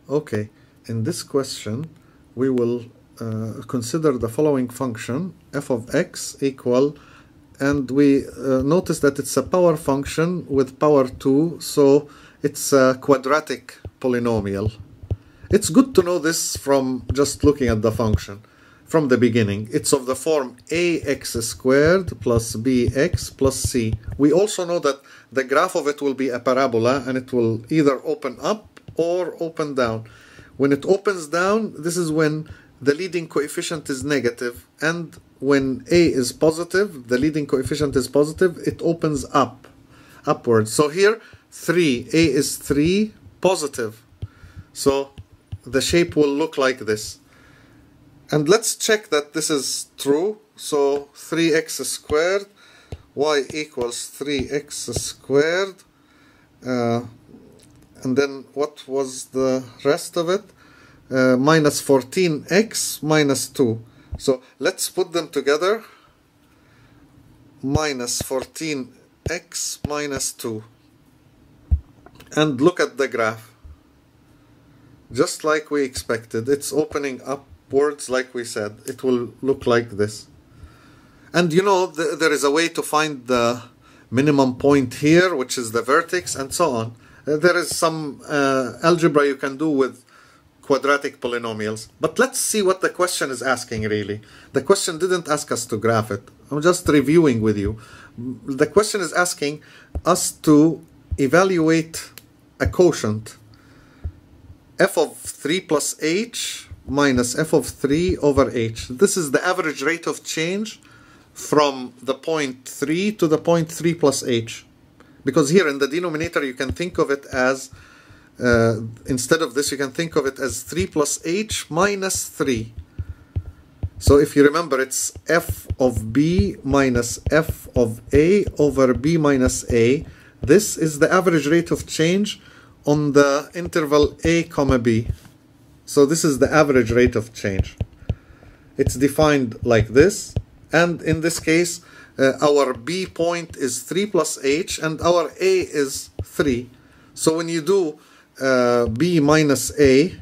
Okay, in this question we will consider the following function f of x equal, and we notice that it's a power function with power 2, so it's a quadratic polynomial. It's good to know this from just looking at the function from the beginning. It's of the form ax squared plus bx plus c. We also know that the graph of it will be a parabola, and it will either open up or open down. When it opens down, this is when the leading coefficient is negative, and when a is positive, the leading coefficient is positive, it opens upwards. So here 3, a is 3 positive, so the shape will look like this. And let's check that this is true. So 3x squared, y equals 3x squared, and then what was the rest of it? Minus 14x minus 2. So let's put them together. Minus 14x minus 2. And look at the graph. Just like we expected, it's opening upwards like we said. It will look like this. And you know, there is a way to find the minimum point here, which is the vertex, and so on. There is some algebra you can do with quadratic polynomials. But let's see what the question is asking really. The question didn't ask us to graph it. I'm just reviewing with you. The question is asking us to evaluate a quotient, f of 3 plus h minus f of 3 over h. This is the average rate of change from the point 3 to the point 3 plus h. Because here in the denominator you can think of it as, instead of this you can think of it as 3 plus h minus 3. So if you remember, it's f of b minus f of a over b minus a. This is the average rate of change on the interval a comma b. So this is the average rate of change. It's defined like this, and in this case our b point is 3 plus h and our a is 3. So when you do b minus a,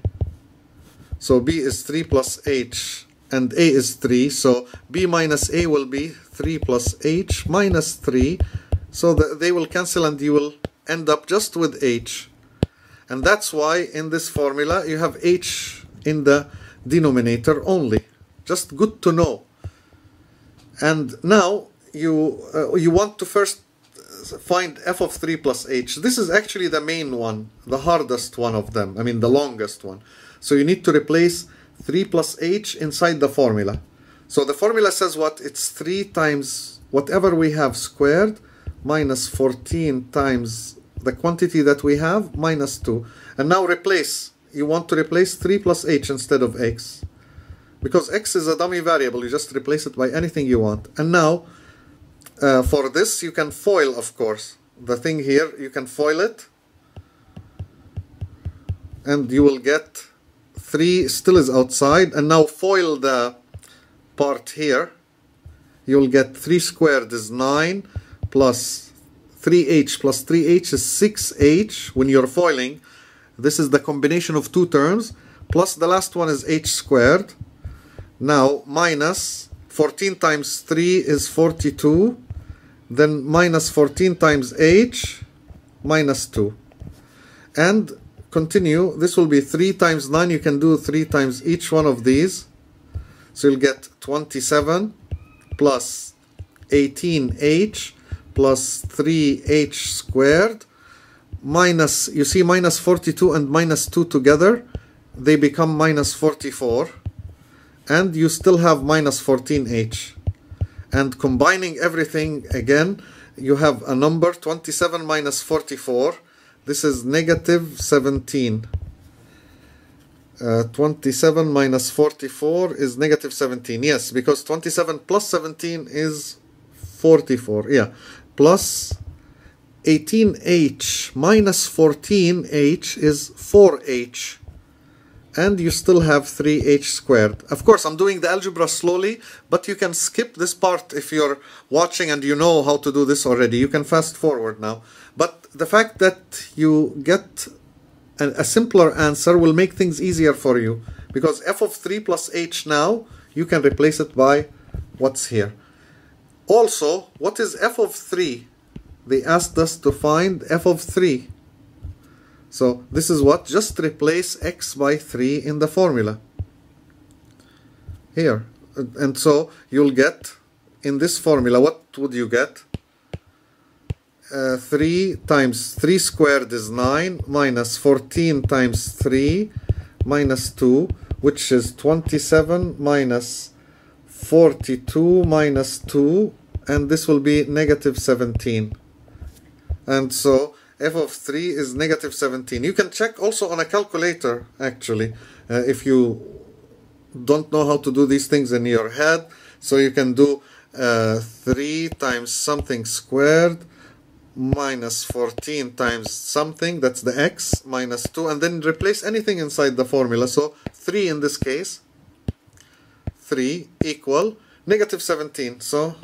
so b is 3 plus h and a is 3, so b minus a will be 3 plus h minus 3, so they will cancel and you will end up just with h. And that's why in this formula you have h in the denominator only. Just good to know. And now you want to first find f of 3 plus h. This is actually the main one, the hardest one of them, I mean the longest one. So you need to replace 3 plus h inside the formula. So the formula says what? It's 3 times whatever we have squared minus 14 times the quantity that we have minus 2. And now replace. You want to replace 3 plus h instead of x. Because x is a dummy variable, you just replace it by anything you want. And now, for this, you can FOIL, of course. The thing here, you can FOIL it. And you will get 3 still is outside. And now FOIL the part here. You will get 3 squared is 9 plus 3h plus 3h is 6h. When you're FOILing, this is the combination of two terms. Plus the last one is h squared. Now minus 14 times 3 is 42. Then minus 14 times h minus 2. And continue. This will be 3 times 9. You can do 3 times each one of these. So you'll get 27 plus 18h plus 3h squared minus, you see minus 42 and minus 2 together, they become minus 44. And you still have minus 14h. And combining everything again, you have a number 27 minus 44. This is negative 17. 27 minus 44 is negative 17. Yes, because 27 plus 17 is 44. Yeah, plus 18h minus 14h is 4h. And you still have 3h squared. Of course, I'm doing the algebra slowly, but you can skip this part if you're watching and you know how to do this already. You can fast forward now. But the fact that you get a simpler answer will make things easier for you, because f of 3 plus h now, you can replace it by what's here. Also, what is f of 3? They asked us to find f of 3. So this is what? Just replace x by 3 in the formula. Here. And so you'll get, in this formula, what would you get? 3 times 3 squared is 9, minus 14 times 3, minus 2, which is 27, minus 42, minus 2, and this will be negative 17. And so f of 3 is negative 17. You can check also on a calculator, actually, if you don't know how to do these things in your head. So you can do 3 times something squared minus 14 times something, that's the x, minus 2, and then replace anything inside the formula. So 3 in this case, 3 equal negative 17. So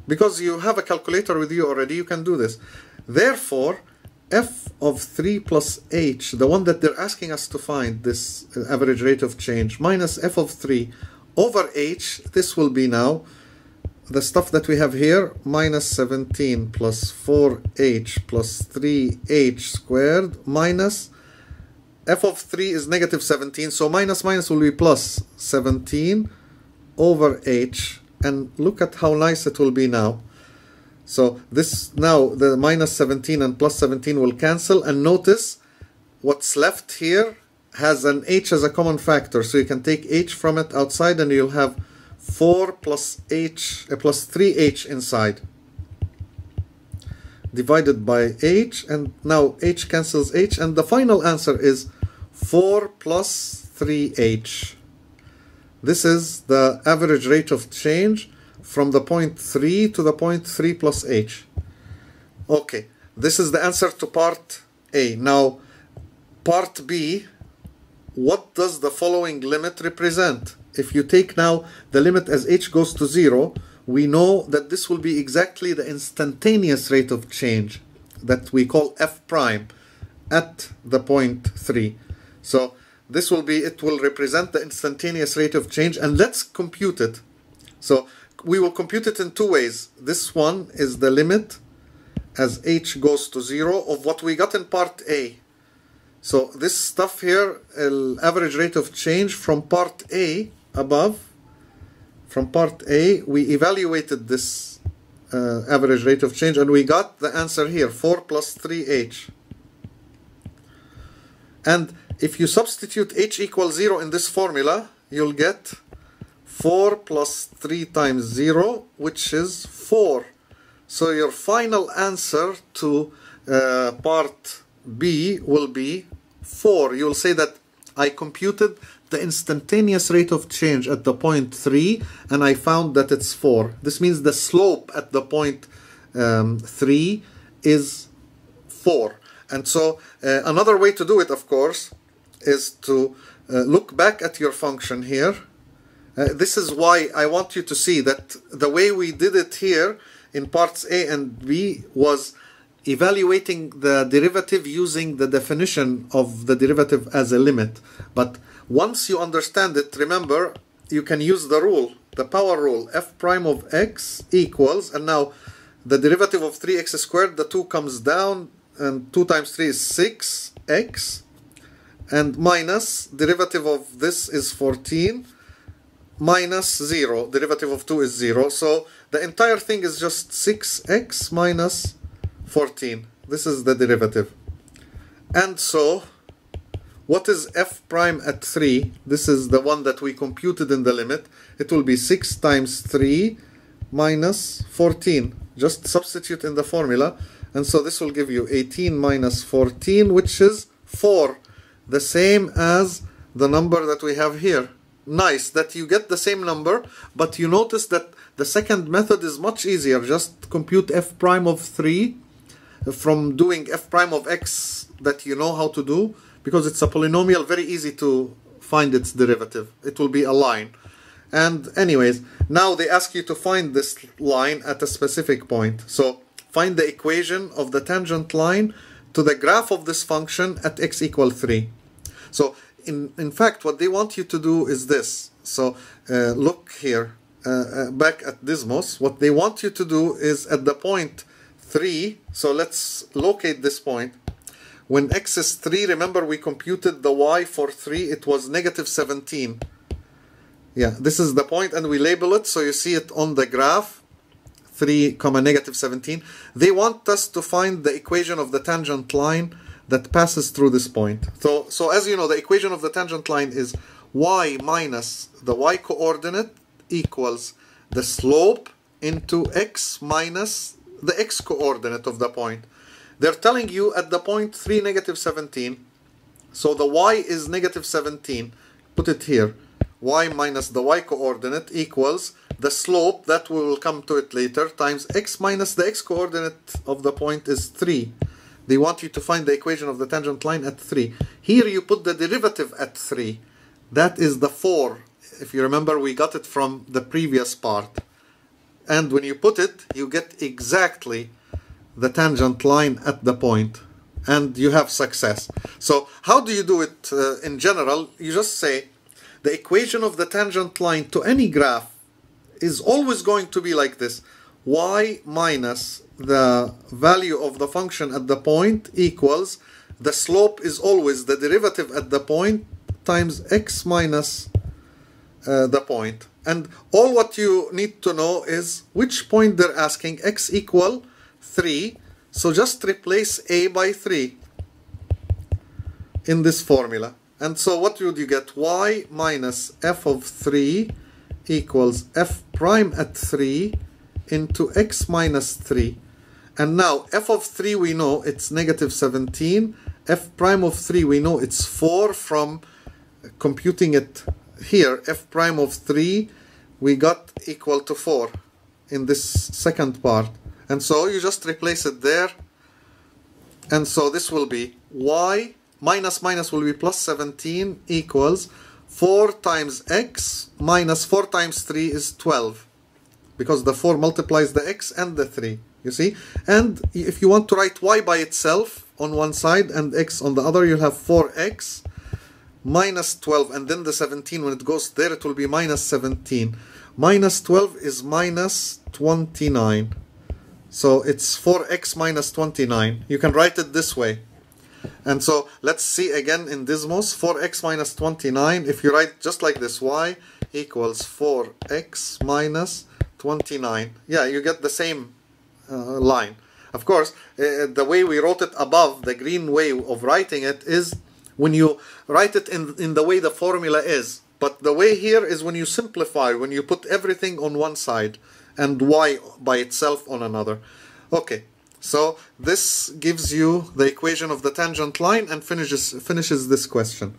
because you have a calculator with you already, you can do this. Therefore, f of 3 plus h, the one that they're asking us to find, this average rate of change, minus f of 3 over h, this will be now the stuff that we have here, minus 17 plus 4h plus 3h squared, minus f of 3 is negative 17, so minus minus will be plus 17 over h, and look at how nice it will be now. So this now, the minus 17 and plus 17 will cancel, and notice what's left here has an h as a common factor, so you can take h from it outside and you'll have 4 plus h plus 3h inside, divided by h, and now h cancels h, and the final answer is 4 plus 3h. This is the average rate of change from the point 3 to the point 3 plus h. Okay, this is the answer to part A. Now, part B, what does the following limit represent? If you take now the limit as h goes to 0, we know that this will be exactly the instantaneous rate of change that we call f prime at the point 3. So this will be, it will represent the instantaneous rate of change, and let's compute it. So we will compute it in two ways. This one is the limit as h goes to 0 of what we got in part A. So this stuff here, average rate of change from part A above, from part A, we evaluated this average rate of change, and we got the answer here, 4 plus 3h. And if you substitute h equals 0 in this formula, you'll get 4 plus 3 times 0, which is 4. So your final answer to part B will be 4. You'll say that I computed the instantaneous rate of change at the point 3, and I found that it's 4. This means the slope at the point 3 is 4. And so another way to do it, of course, is to look back at your function here. This is why I want you to see that the way we did it here in parts A and B was evaluating the derivative using the definition of the derivative as a limit. But once you understand it, remember, you can use the rule, the power rule, f prime of x equals, and now the derivative of 3x squared, the 2 comes down, and 2 times 3 is 6x, and minus derivative of this is 14, minus 0, derivative of 2 is 0, so the entire thing is just 6x minus 14. This is the derivative. And so what is f prime at 3? This is the one that we computed in the limit. It will be 6 times 3 minus 14. Just substitute in the formula, and so this will give you 18 minus 14, which is 4, the same as the number that we have here. Nice that you get the same number, but you notice that the second method is much easier. Just compute f prime of 3 from doing f prime of x that you know how to do, because it's a polynomial, very easy to find its derivative. It will be a line. And anyways, now they ask you to find this line at a specific point. So find the equation of the tangent line to the graph of this function at x equal 3. So in fact, what they want you to do is this. So look here, back at Dismos. What they want you to do is at the point 3, so let's locate this point. When x is 3, remember we computed the y for 3, it was negative 17. Yeah, this is the point, and we label it, so you see it on the graph, 3, negative 17. They want us to find the equation of the tangent line that passes through this point. So as you know, the equation of the tangent line is y minus the y coordinate equals the slope into x minus the x coordinate of the point. They're telling you at the point 3, negative 17, so the y is negative 17, put it here, y minus the y coordinate equals the slope, that we will come to it later, times x minus the x coordinate of the point is 3. They want you to find the equation of the tangent line at 3. Here you put the derivative at 3. That is the 4. If you remember, we got it from the previous part. And when you put it, you get exactly the tangent line at the point. And you have success. So how do you do it in general? You just say the equation of the tangent line to any graph is always going to be like this. Y minus the value of the function at the point equals the slope is always the derivative at the point times x minus the point. And all what you need to know is which point they're asking, x equal 3. So just replace a by 3 in this formula. And so what would you get? Y minus f of 3 equals f prime at 3 into x minus 3. And now f of 3 we know it's negative 17. F prime of 3 we know it's 4 from computing it here. F prime of 3 we got equal to 4 in this second part. And so you just replace it there. And so this will be y minus minus will be plus 17 equals 4 times x minus 4 times 3 is 12. Because the 4 multiplies the x and the 3. You see? And if you want to write y by itself on one side and x on the other, you'll have 4x minus 12. And then the 17, when it goes there, it will be minus 17. Minus 12 is minus 29. So it's 4x minus 29. You can write it this way. And so let's see again in Dismos, 4x minus 29. If you write just like this, y equals 4x minus 29. Yeah, you get the same line. Of course, the way we wrote it above, the green way of writing it is when you write it in the way the formula is. But the way here is when you simplify, when you put everything on one side and y by itself on another. Okay, so this gives you the equation of the tangent line and finishes this question.